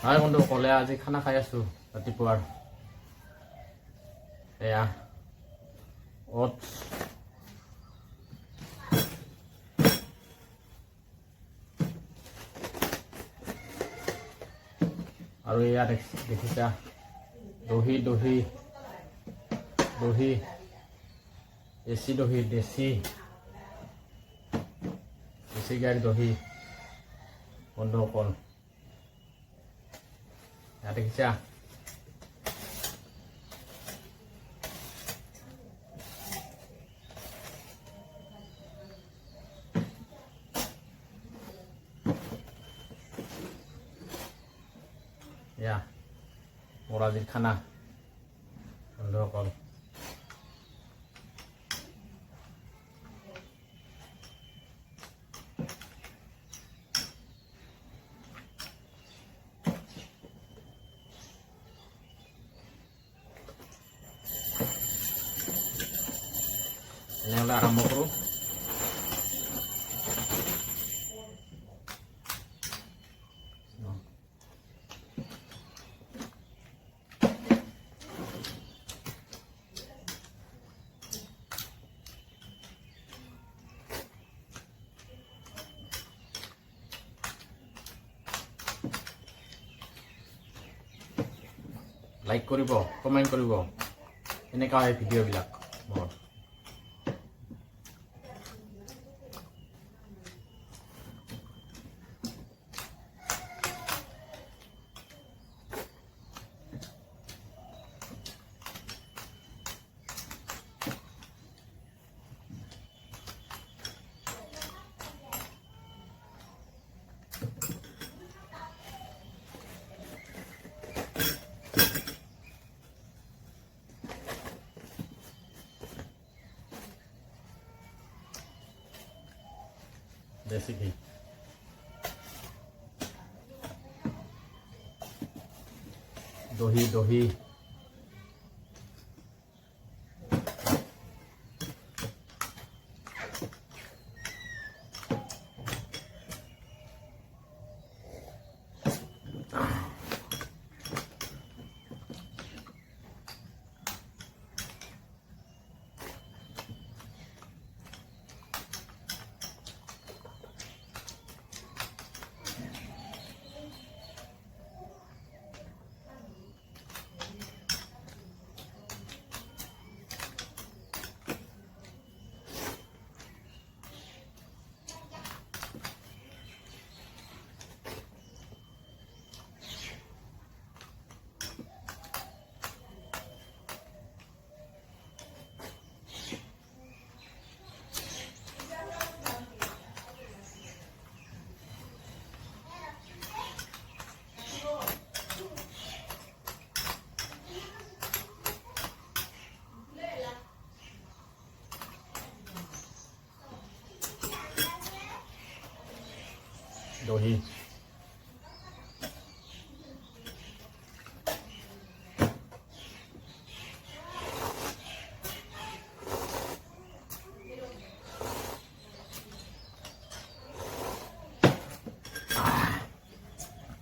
হয় বন্ধু কলে আজি খানা খাই আছো ৰাতিপুৱাৰ এয়া ওটছ আৰু এয়া দেখিছা দহি দহি দহি দেশী দহি দেশী গাইৰ দহি বন্ধুসকল এয়া দেখিছা এয়া মোৰ আজিৰ খানা বন্ধুসকল এনেহ'লে আৰম্ভ কৰোঁ লাইক কৰিব কমেণ্ট কৰিব এনেকুৱা হয় ভিডিঅ'বিলাক মোৰ देसी घी दही दही दही